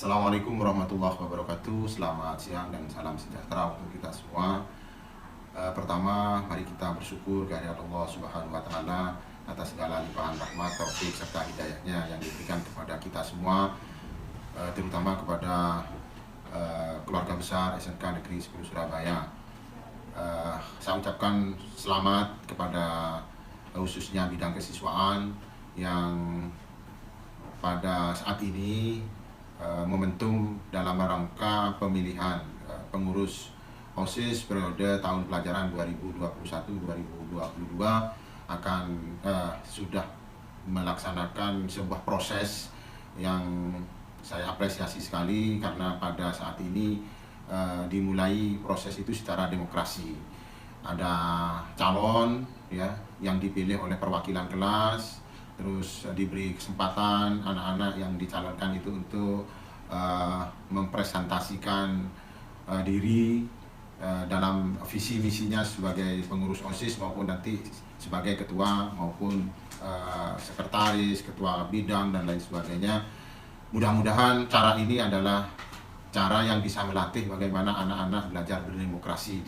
Assalamualaikum warahmatullahi wabarakatuh. Selamat siang dan salam sejahtera untuk kita semua. Pertama, mari kita bersyukur kehadirat Allah Subhanahu wa taala atas segala limpahan rahmat, taufik serta hidayahnya yang diberikan kepada kita semua, terutama kepada keluarga besar SMK Negeri 10 Surabaya. Saya ucapkan selamat kepada khususnya bidang kesiswaan yang pada saat ini momentum dalam rangka pemilihan pengurus OSIS periode tahun pelajaran 2021-2022 akan sudah melaksanakan sebuah proses yang saya apresiasi sekali, karena pada saat ini dimulai proses itu secara demokrasi. Ada calon ya yang dipilih oleh perwakilan kelas, terus diberi kesempatan anak-anak yang dicalonkan itu untuk mempresentasikan diri dalam visi misinya sebagai pengurus OSIS maupun nanti sebagai ketua maupun sekretaris, ketua bidang dan lain sebagainya. Mudah-mudahan cara ini adalah cara yang bisa melatih bagaimana anak-anak belajar berdemokrasi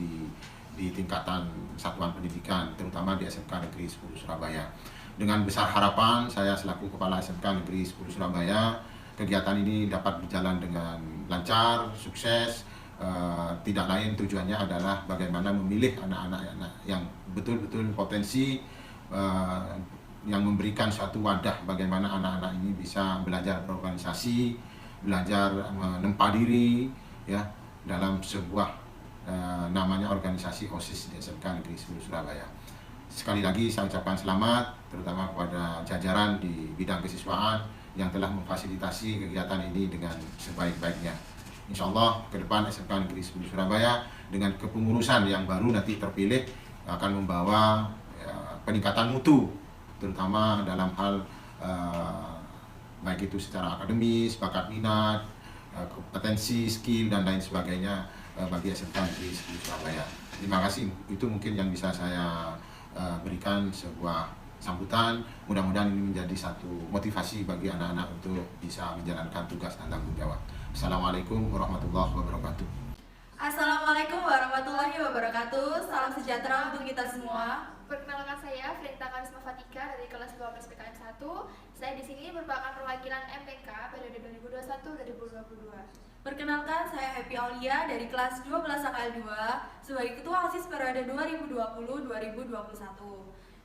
di tingkatan satuan pendidikan, terutama di SMK Negeri 10 Surabaya. Dengan besar harapan, saya selaku Kepala SMK Negeri 10 Surabaya, kegiatan ini dapat berjalan dengan lancar, sukses. Tidak lain tujuannya adalah bagaimana memilih anak-anak yang betul-betul potensi, yang memberikan suatu wadah bagaimana anak-anak ini bisa belajar berorganisasi, belajar menempa diri ya dalam sebuah namanya organisasi OSIS di SMK Negeri 10 Surabaya. Sekali lagi saya ucapkan selamat terutama kepada jajaran di bidang kesiswaan yang telah memfasilitasi kegiatan ini dengan sebaik-baiknya. Insya Allah ke depan SMK Negeri 10 Surabaya dengan kepengurusan yang baru nanti terpilih akan membawa peningkatan mutu, terutama dalam hal baik itu secara akademis, bakat minat, kompetensi, skill dan lain sebagainya bagi SMK Negeri 10 Surabaya. Terima kasih, itu mungkin yang bisa saya berikan sebuah sambutan. Mudah-mudahan ini menjadi satu motivasi bagi anak-anak untuk bisa menjalankan tugas dan tanggung jawab. Assalamualaikum warahmatullahi wabarakatuh. Assalamualaikum warahmatullahi wabarakatuh. Salam sejahtera untuk kita semua. Perkenalkan, saya Flinta Karisma Fatika dari kelas 12 PKN 1. Saya di sini merupakan perwakilan MPK periode 2021-2022. Perkenalkan, saya Happy Aulia dari kelas 12 AKL 2 sebagai Ketua OSIS periode 2020-2021.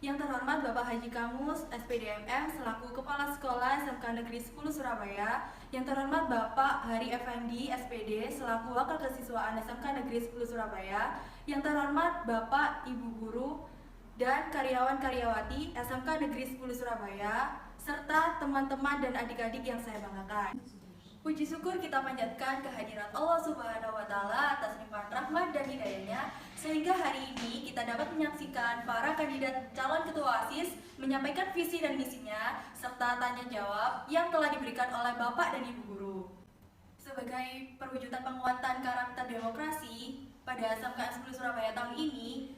Yang terhormat Bapak Haji Kamus, SPDMM, selaku Kepala Sekolah SMK Negeri 10 Surabaya. Yang terhormat Bapak Hari Effendi, SPD, selaku Wakil Kesiswaan SMK Negeri 10 Surabaya. Yang terhormat Bapak, Ibu Guru, dan karyawan-karyawati SMK Negeri 10 Surabaya, serta teman-teman dan adik-adik yang saya banggakan. Puji syukur kita panjatkan kehadirat Allah Subhanahu wa taala atas limpahan rahmat dan hidayahnya, sehingga hari ini kita dapat menyaksikan para kandidat calon ketua OSIS menyampaikan visi dan misinya serta tanya jawab yang telah diberikan oleh Bapak dan Ibu Guru. Sebagai perwujudan penguatan karakter demokrasi pada SMK 10 Surabaya tahun ini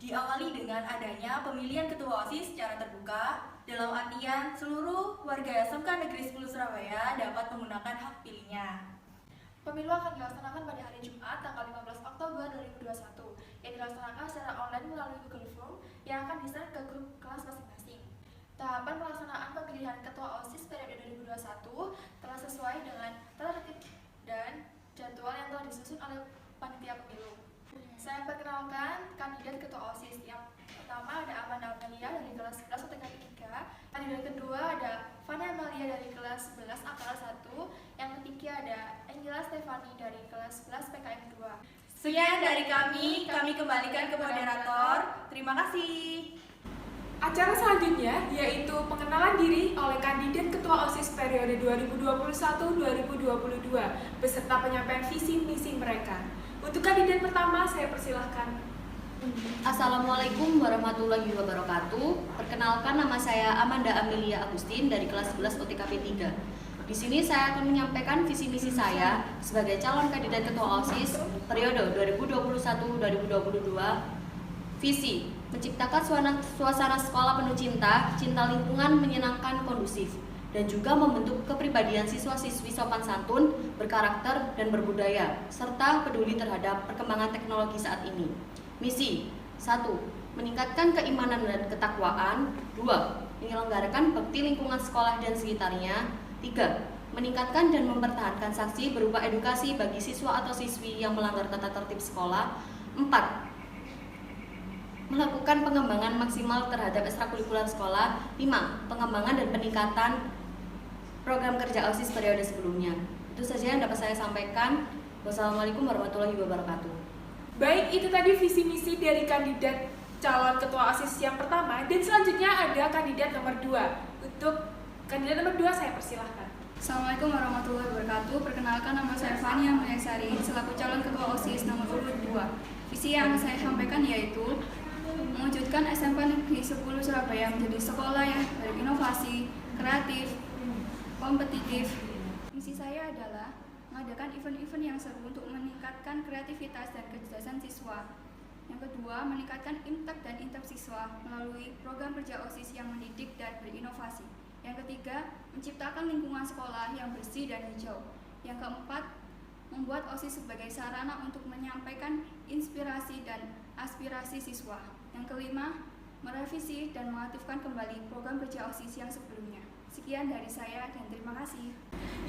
diawali dengan adanya pemilihan ketua OSIS secara terbuka, dalam artian seluruh warga SMK Negeri 10 Surabaya dapat menggunakan hak pilihnya. Pemilu akan dilaksanakan pada hari Jumat tanggal 15 Oktober 2021 yang dilaksanakan secara online melalui Google Form yang akan di-share ke grup kelas masing-masing. Tahapan pelaksanaan pemilihan ketua OSIS periode 2021 telah sesuai dengan tertib dan jadwal yang telah disusun oleh panitia pemilu. Saya perkenalkan kandidat ketua OSIS. Yang pertama ada Amanda Amelia dari kelas 11 UTKI 3. Kandidat kedua ada Fana Amalia dari kelas 11 AKL 1. Yang ketiga ada Angela Stefani dari kelas 11 PKM 2. Sekian dari kami kembalikan ke moderator. Terima kasih. Acara selanjutnya yaitu pengenalan diri oleh kandidat ketua OSIS periode 2021-2022 beserta penyampaian visi misi mereka. Untuk kandidat pertama saya persilahkan. Assalamualaikum warahmatullahi wabarakatuh. Perkenalkan, nama saya Amanda Amelia Agustin dari kelas 11 OTKP 3. Di sini saya akan menyampaikan visi misi saya sebagai calon kandidat ketua OSIS periode 2021-2022. Visi: menciptakan suasana sekolah penuh cinta lingkungan menyenangkan kondusif. dan juga membentuk kepribadian siswa-siswi sopan santun, berkarakter, dan berbudaya, serta peduli terhadap perkembangan teknologi saat ini. Misi 1. Meningkatkan keimanan dan ketakwaan. 2. Menyelenggarakan bakti lingkungan sekolah dan sekitarnya. 3. Meningkatkan dan mempertahankan sanksi berupa edukasi bagi siswa atau siswi yang melanggar tata tertib sekolah. 4. Melakukan pengembangan maksimal terhadap ekstrakurikuler sekolah. 5. Pengembangan dan peningkatan program kerja OSIS periode sebelumnya. Itu saja yang dapat saya sampaikan. Wassalamualaikum warahmatullahi wabarakatuh. Baik, itu tadi visi misi dari kandidat calon ketua OSIS yang pertama, dan selanjutnya ada kandidat nomor 2. Untuk kandidat nomor 2 saya persilahkan. Assalamualaikum warahmatullahi wabarakatuh. Perkenalkan, nama saya Fania Mayansari selaku calon ketua OSIS nomor urut 2. Visi yang saya sampaikan yaitu mewujudkan SMK Negeri 10 Surabaya menjadi sekolah yang berinovasi, kreatif, kompetitif. Misi saya adalah mengadakan event-event yang seru untuk meningkatkan kreativitas dan kecerdasan siswa. Yang kedua, meningkatkan impact dan intep siswa melalui program kerja OSIS yang mendidik dan berinovasi. Yang ketiga, menciptakan lingkungan sekolah yang bersih dan hijau. Yang keempat, membuat OSIS sebagai sarana untuk menyampaikan inspirasi dan aspirasi siswa. Yang kelima, merevisi dan mengaktifkan kembali program kerja OSIS yang sebelumnya. Sekian dari saya dan terima kasih.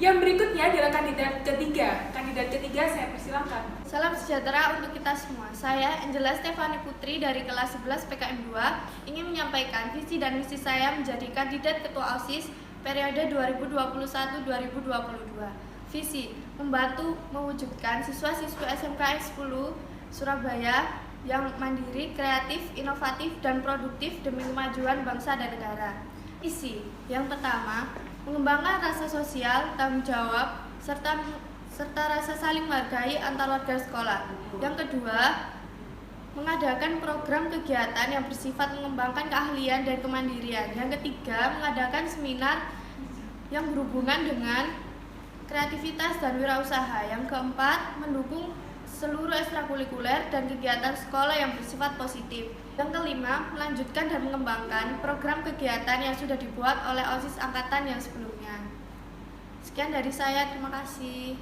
Yang berikutnya adalah kandidat ketiga. Kandidat ketiga saya persilahkan. Salam sejahtera untuk kita semua. Saya Angela Stefani Putri dari kelas 11 PKM 2 ingin menyampaikan visi dan misi saya menjadi kandidat ketua OSIS periode 2021-2022. Visi, membantu mewujudkan siswa-siswi SMK 10 Surabaya yang mandiri, kreatif, inovatif, dan produktif demi kemajuan bangsa dan negara. Misi, yang pertama, mengembangkan rasa sosial, tanggung jawab, serta rasa saling menghargai antar warga sekolah. Yang kedua, mengadakan program kegiatan yang bersifat mengembangkan keahlian dan kemandirian. Yang ketiga, mengadakan seminar yang berhubungan dengan kreativitas dan wirausaha. Yang keempat, mendukung seluruh ekstrakurikuler dan kegiatan sekolah yang bersifat positif. Yang kelima, melanjutkan dan mengembangkan program kegiatan yang sudah dibuat oleh OSIS angkatan yang sebelumnya. Sekian dari saya, terima kasih.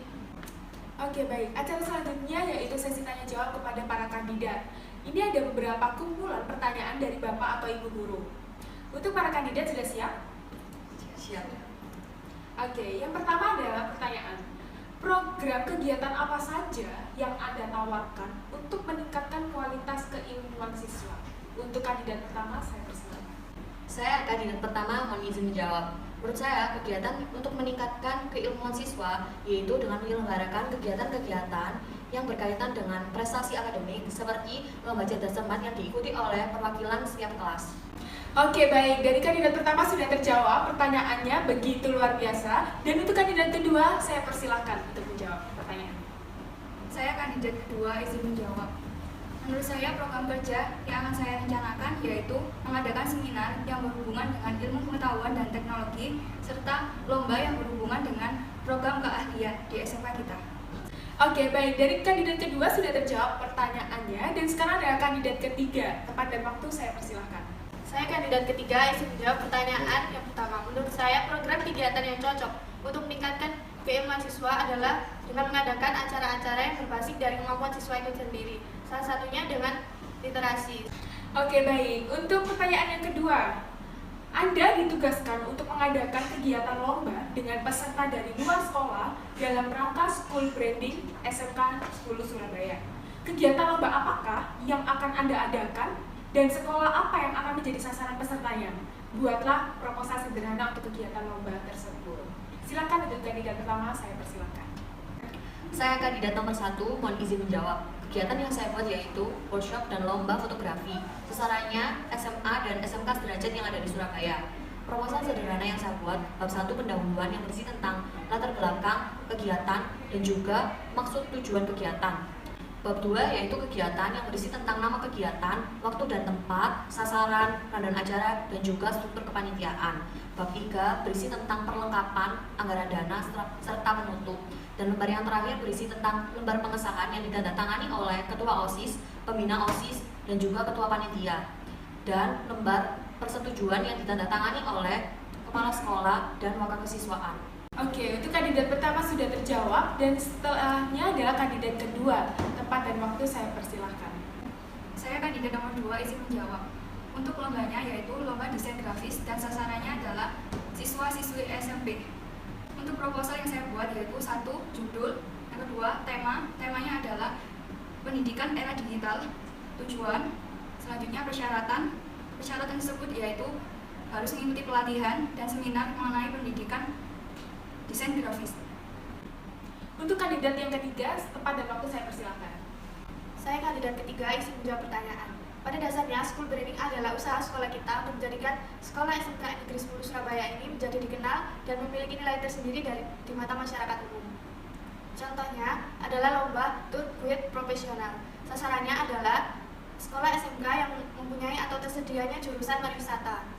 Oke, baik. Acara selanjutnya yaitu sesi tanya jawab kepada para kandidat. Ini ada beberapa kumpulan pertanyaan dari Bapak atau Ibu guru. Untuk para kandidat sudah siap? Siap. Oke, yang pertama adalah pertanyaan. Program kegiatan apa saja yang Anda tawarkan untuk meningkatkan kualitas keilmuan siswa? Untuk kandidat pertama, saya persilakan. Saya kandidat pertama mohon izin menjawab. Menurut saya, kegiatan untuk meningkatkan keilmuan siswa yaitu dengan menyelenggarakan kegiatan-kegiatan yang berkaitan dengan prestasi akademik seperti lomba cerdas cermat yang diikuti oleh perwakilan setiap kelas. Oke, baik. Dari kandidat pertama sudah terjawab, pertanyaannya begitu luar biasa. Dan untuk kandidat kedua, saya persilakan untuk menjawab pertanyaan. Saya kandidat kedua izin menjawab. Menurut saya program kerja yang akan saya rencanakan yaitu mengadakan seminar yang berhubungan dengan ilmu pengetahuan dan teknologi serta lomba yang berhubungan dengan program keahlian di SMK kita. Oke, baik. Dari kandidat kedua sudah terjawab pertanyaannya dan sekarang ada kandidat ketiga. Tepat dan waktu, saya persilahkan. Saya kandidat ketiga izin menjawab pertanyaan yang pertama. Menurut saya program kegiatan yang cocok untuk meningkatkan keilmuan siswa adalah dengan mengadakan acara-acara yang berbasis dari kemampuan siswa itu sendiri. Salah satunya dengan literasi. Oke, baik. Untuk pertanyaan yang kedua, Anda ditugaskan untuk mengadakan kegiatan lomba dengan peserta dari luar sekolah dalam rangka School Branding SMK 10 Surabaya. Kegiatan lomba apakah yang akan Anda adakan dan sekolah apa yang akan menjadi sasaran pesertanya? Buatlah proposal sederhana untuk kegiatan lomba tersebut. Silakan untuk kandidat pertama, saya persilakan. Saya kandidat nomor 1, mohon izin menjawab. Kegiatan yang saya buat yaitu workshop dan lomba fotografi. Sasarannya SMA dan SMK sederajat yang ada di Surabaya. Proposal sederhana yang saya buat, bab 1 pendahuluan yang berisi tentang latar belakang, kegiatan, dan juga maksud tujuan kegiatan. Bab 2 yaitu kegiatan yang berisi tentang nama kegiatan, waktu dan tempat, sasaran, rundown acara, dan juga struktur kepanitiaan. Bab 3 berisi tentang perlengkapan, anggaran dana, serta penutup. Dan lembar yang terakhir berisi tentang lembar pengesahan yang ditandatangani oleh Ketua OSIS, Pembina OSIS, dan juga Ketua Panitia. Dan lembar persetujuan yang ditandatangani oleh kepala sekolah, dan wakil kesiswaan. Oke, untuk kandidat pertama sudah terjawab dan setelahnya adalah kandidat kedua. Tempat dan waktu saya persilahkan. Saya kandidat nomor 2 izin menjawab. Untuk lombanya yaitu lomba desain grafis dan sasarannya adalah siswa-siswi SMP. Untuk proposal yang saya buat yaitu 1. Judul, yang kedua temanya adalah pendidikan era digital, tujuan, selanjutnya persyaratan tersebut yaitu harus mengikuti pelatihan dan seminar mengenai pendidikan desain grafis. Untuk kandidat yang ketiga, tempat dan waktu saya persilahkan. Saya kandidat ketiga izin menjawab pertanyaan. Pada dasarnya, school branding adalah usaha sekolah kita untuk menjadikan sekolah SMK Negeri 10 Surabaya ini menjadi dikenal dan memiliki nilai tersendiri di mata masyarakat umum. Contohnya adalah lomba Tour Guide Profesional. Sasarannya adalah sekolah SMK yang mempunyai atau tersedianya jurusan pariwisata.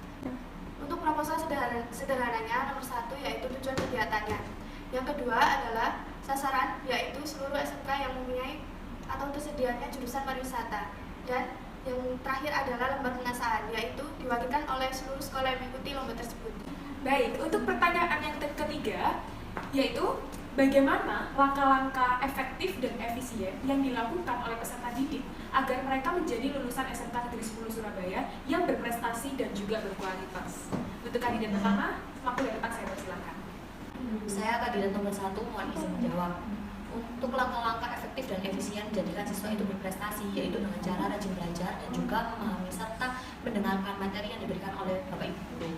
Untuk proposal sederhananya, nomor 1 yaitu tujuan kegiatannya. Yang kedua adalah sasaran, yaitu seluruh SMK yang mempunyai atau tersedianya jurusan pariwisata. Dan yang terakhir adalah lomba pengasaan, yaitu diwakilkan oleh seluruh sekolah yang mengikuti lomba tersebut. Baik, untuk pertanyaan yang ketiga, yaitu bagaimana langkah-langkah efektif dan efisien yang dilakukan oleh peserta didik agar mereka menjadi lulusan SMK Negeri 10 Surabaya yang berprestasi dan juga berkualitas. Untuk kandidat pertama, waktu dan tempat saya persilakan. Saya kandidat nomor 1 mohon izin menjawab. Untuk langkah-langkah efektif dan efisien menjadikan siswa itu berprestasi, yaitu dengan cara rajin belajar dan juga memahami serta mendengarkan materi yang diberikan oleh Bapak Ibu guru.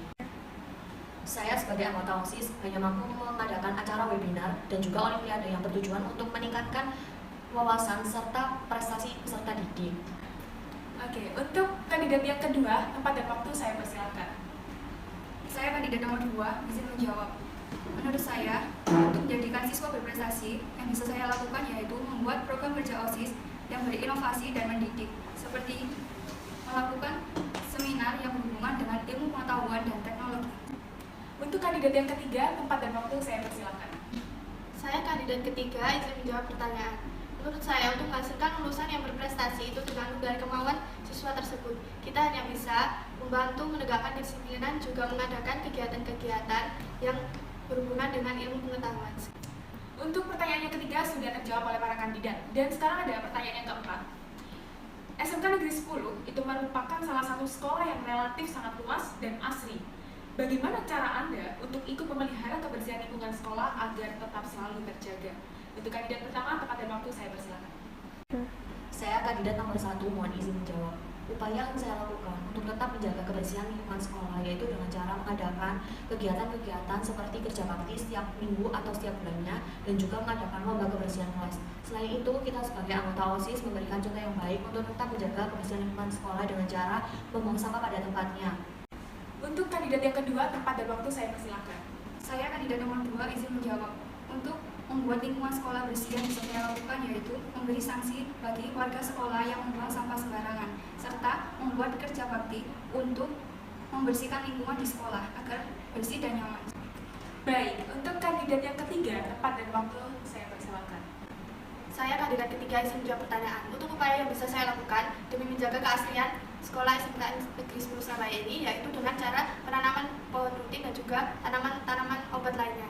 Saya sebagai anggota OSIS hanya mampu mengadakan acara webinar dan juga olimpiade yang bertujuan untuk meningkatkan wawasan serta prestasi peserta didik. Oke, untuk kandidat yang kedua, tempat dan waktu saya persilakan. Saya kandidat nomor 2 izin menjawab. Menurut saya, untuk menjadikan siswa berprestasi, yang bisa saya lakukan yaitu membuat program kerja OSIS yang berinovasi dan mendidik, seperti melakukan seminar yang berhubungan dengan ilmu pengetahuan dan teknologi. Untuk kandidat yang ketiga, tempat dan waktu saya persilakan. Saya kandidat ketiga izin menjawab pertanyaan. Menurut saya, untuk menghasilkan lulusan yang berprestasi itu tergantung dari kemauan siswa tersebut. Kita hanya bisa membantu menegakkan kedisiplinan, juga mengadakan kegiatan-kegiatan yang berhubungan dengan ilmu pengetahuan. Untuk pertanyaan yang ketiga sudah terjawab oleh para kandidat. Dan sekarang ada pertanyaan yang keempat. SMK Negeri 10 itu merupakan salah satu sekolah yang relatif sangat luas dan asri. Bagaimana cara Anda untuk ikut memelihara kebersihan lingkungan sekolah agar tetap selalu terjaga? Untuk kandidat pertama, tempat dan waktu saya persilakan. Saya kandidat nomor 1 mohon izin menjawab. Upaya yang saya lakukan untuk tetap menjaga kebersihan lingkungan sekolah yaitu dengan cara mengadakan kegiatan-kegiatan seperti kerja bakti setiap minggu atau setiap bulannya dan juga mengadakan lomba kebersihan kelas. Selain itu, kita sebagai anggota OSIS memberikan contoh yang baik untuk tetap menjaga kebersihan lingkungan sekolah dengan cara membuang sampah pada tempatnya. Untuk kandidat yang kedua, tempat dan waktu saya persilakan. Saya kandidat nomor 2 izin menjawab. Untuk membuat lingkungan sekolah bersih yang bisa saya lakukan yaitu memberi sanksi bagi warga sekolah yang membuang sampah sembarangan, serta membuat kerja bakti untuk membersihkan lingkungan di sekolah agar bersih dan nyaman. Baik, untuk kandidat yang ketiga, tempat dan waktu saya persilakan. Saya kandidat ketiga izin menjawab pertanyaan. Untuk upaya yang bisa saya lakukan demi menjaga keaslian sekolah SMK Negeri 10 Surabaya ini yaitu dengan cara penanaman pohon rutin dan juga tanaman-tanaman obat lainnya.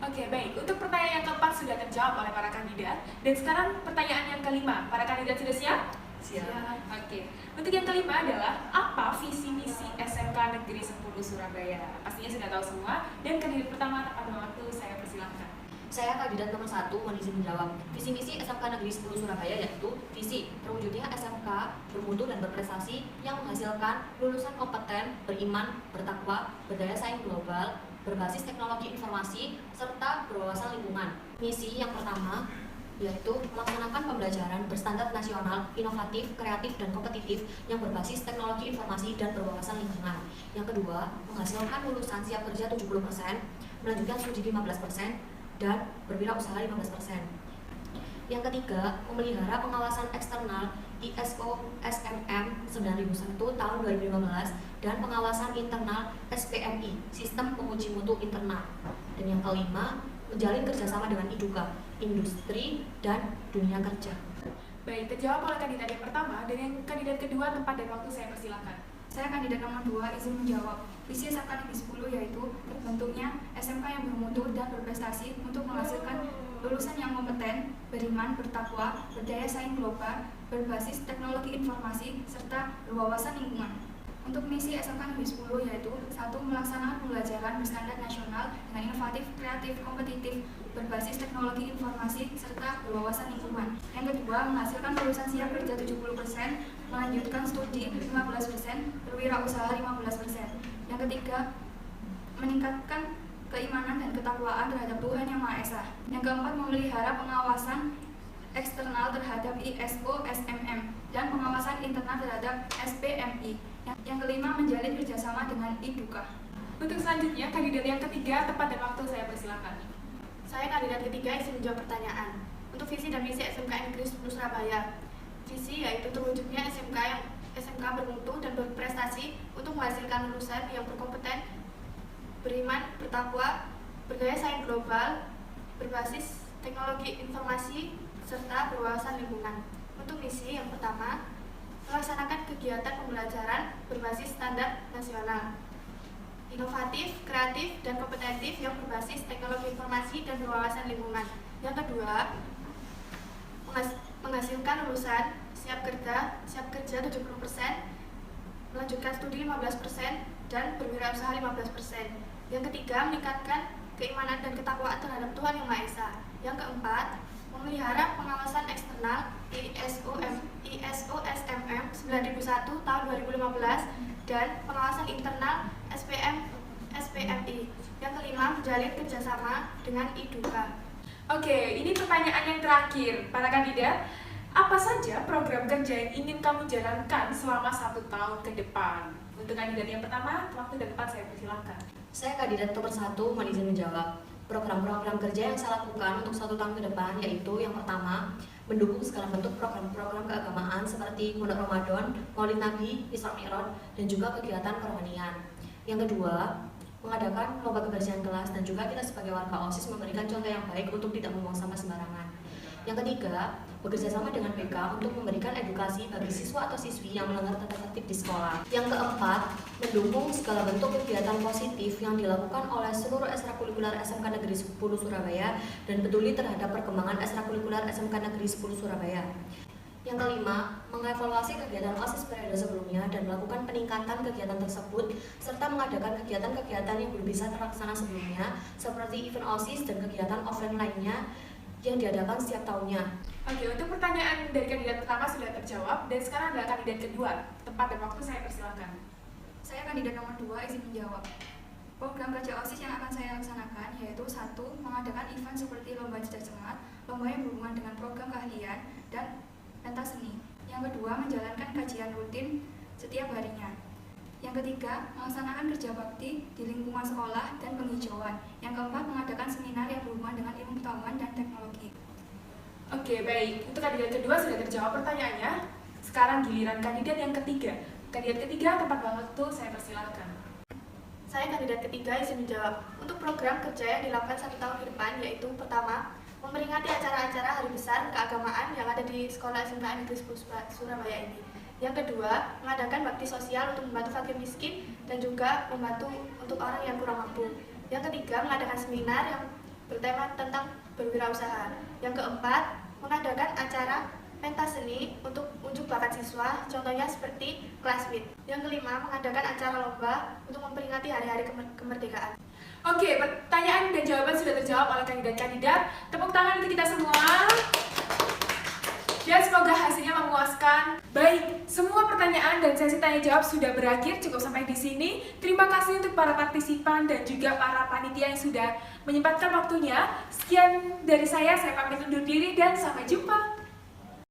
Oke, baik. Untuk pertanyaan yang keempat sudah terjawab oleh para kandidat. Dan sekarang pertanyaan yang kelima. Para kandidat sudah siap? Siap. Oke. Untuk yang kelima adalah apa visi misi SMK Negeri 10 Surabaya? Pastinya sudah tahu semua. Dan kandidat pertama, tepat waktu saya persilahkan. Saya kandidat nomor 1 mohon izin menjawab. Visi misi SMK Negeri 10 Surabaya yaitu visi terwujudnya SMK bermutu dan berprestasi yang menghasilkan lulusan kompeten, beriman, bertakwa, berdaya saing global, berbasis teknologi informasi, serta berwawasan lingkungan. Misi yang pertama yaitu melaksanakan pembelajaran berstandar nasional, inovatif, kreatif, dan kompetitif yang berbasis teknologi informasi dan berwawasan lingkungan. Yang kedua, menghasilkan lulusan siap kerja 70%, melanjutkan studi 15%, dan berwirausaha 15%. Yang ketiga, memelihara pengawasan eksternal ISO SMM 9001 tahun 2015 dan pengawasan internal SPMI, Sistem Penguji Mutu Internal. Dan yang kelima, menjalin kerjasama dengan IDUKA, industri dan dunia kerja. Baik, terjawab oleh kandidat yang pertama dan yang kandidat kedua, tempat dan waktu saya persilakan. Saya kandidat nomor 2 izin menjawab. Visi SMK Negeri 10 yaitu terbentuknya SMK yang bermutu dan berprestasi untuk menghasilkan lulusan yang kompeten, beriman, bertakwa, berdaya saing global, berbasis teknologi informasi, serta berwawasan lingkungan. Untuk misi SMK Negeri 10 yaitu 1. Melaksanakan pembelajaran berstandar nasional dengan inovatif, kreatif, kompetitif, berbasis teknologi informasi, serta berwawasan lingkungan. Yang kedua, menghasilkan lulusan siap kerja 70%, melanjutkan studi 15%, berwirausaha 15%. Yang ketiga, meningkatkan keimanan dan ketakwaan terhadap Tuhan Yang Maha Esa. Yang keempat, memelihara pengawasan eksternal terhadap ISO SMM dan pengawasan internal terhadap SPMI. Yang kelima, menjalin kerjasama dengan IDUKA. Untuk selanjutnya, kandidat yang ketiga, tepat dan waktu, saya persilakan. Saya kandidat ketiga izin menjawab pertanyaan. Untuk visi dan misi SMK Negeri 10 Surabaya. Visi yaitu terwujudnya SMK bermutu dan berprestasi untuk menghasilkan lulusan yang berkompeten, beriman, bertakwa, berdaya saing global, berbasis teknologi informasi, serta berwawasan lingkungan. Untuk misi yang pertama, melaksanakan kegiatan pembelajaran berbasis standar nasional, inovatif, kreatif, dan kompetitif yang berbasis teknologi informasi dan berwawasan lingkungan. Yang kedua, menghasilkan lulusan siap kerja 70%, melanjutkan studi 15%, dan berwirausaha 15%. Yang ketiga, meningkatkan keimanan dan ketakwaan terhadap Tuhan Yang Maha Esa. Yang keempat, memelihara pengawasan eksternal ISO SMM 9001 tahun 2015 dan pengawasan internal SPMI. Yang kelima, menjalin kerjasama dengan IDUKA. Oke, ini pertanyaan yang terakhir. Para kandidat, apa saja program kerja yang ingin kamu jalankan selama 1 tahun ke depan? Untuk kandidat yang pertama, waktu dan tempat saya persilakan. Saya kandidat nomor 1, mohon izin menjawab. Program-program kerja yang saya lakukan untuk 1 tahun ke depan yaitu yang pertama, mendukung segala bentuk program-program keagamaan seperti Pondok Ramadan, Maulid Nabi, Isra Mi'raj, dan juga kegiatan kerohanian. Yang kedua, mengadakan lomba kebersihan kelas dan juga kita sebagai warga OSIS memberikan contoh yang baik untuk tidak membuang sampah sembarangan. Yang ketiga, bekerja sama dengan BK untuk memberikan edukasi bagi siswa atau siswi yang melanggar tata tertib di sekolah. Yang keempat, mendukung segala bentuk kegiatan positif yang dilakukan oleh seluruh ekstrakurikuler SMK Negeri 10 Surabaya dan peduli terhadap perkembangan ekstrakurikuler SMK Negeri 10 Surabaya. Yang kelima, mengevaluasi kegiatan OSIS periode sebelumnya dan melakukan peningkatan kegiatan tersebut serta mengadakan kegiatan-kegiatan yang belum bisa terlaksana sebelumnya seperti event OSIS dan kegiatan offline lainnya yang diadakan setiap tahunnya. Oke, untuk pertanyaan dari kandidat pertama sudah terjawab dan sekarang adalah kandidat kedua. Tempat dan waktu saya persilakan. Saya kandidat nomor 2 izin menjawab. Program kerja OSIS yang akan saya laksanakan yaitu 1. Mengadakan event seperti lomba cerdas cermat, lomba yang berhubungan dengan program keahlian, dan pentas seni. Yang kedua, menjalankan kajian rutin setiap harinya. Yang ketiga, melaksanakan kerja bakti di lingkungan sekolah dan penghijauan. Yang keempat, mengadakan seminar yang berhubungan dengan ilmu pengetahuan dan teknologi. Oke, baik. Untuk kandidat kedua sudah terjawab pertanyaannya. Sekarang giliran kandidat yang ketiga. Kandidat ketiga, tempat dan waktu saya persilakan. Saya kandidat ketiga izin menjawab. Untuk program kerja yang dilakukan 1 tahun ke depan yaitu pertama, memperingati acara-acara hari besar keagamaan yang ada di Sekolah SMK Negeri 10 Surabaya ini. Yang kedua, mengadakan bakti sosial untuk membantu fakir miskin dan juga membantu untuk orang yang kurang mampu. Yang ketiga, mengadakan seminar yang bertema tentang berwirausaha. Yang keempat, mengadakan acara pentas seni untuk unjuk bakat siswa, contohnya seperti kelas meet. Yang kelima, mengadakan acara lomba untuk memperingati hari-hari kemerdekaan. Oke, pertanyaan dan jawaban sudah terjawab oleh kandidat-kandidat. Tepuk tangan untuk kita semua. Dan semoga hasilnya memuaskan. Baik, semua pertanyaan dan sesi tanya jawab sudah berakhir, cukup sampai di sini. Terima kasih untuk para partisipan dan juga para panitia yang sudah menyempatkan waktunya. Sekian dari saya pamit undur diri dan sampai jumpa.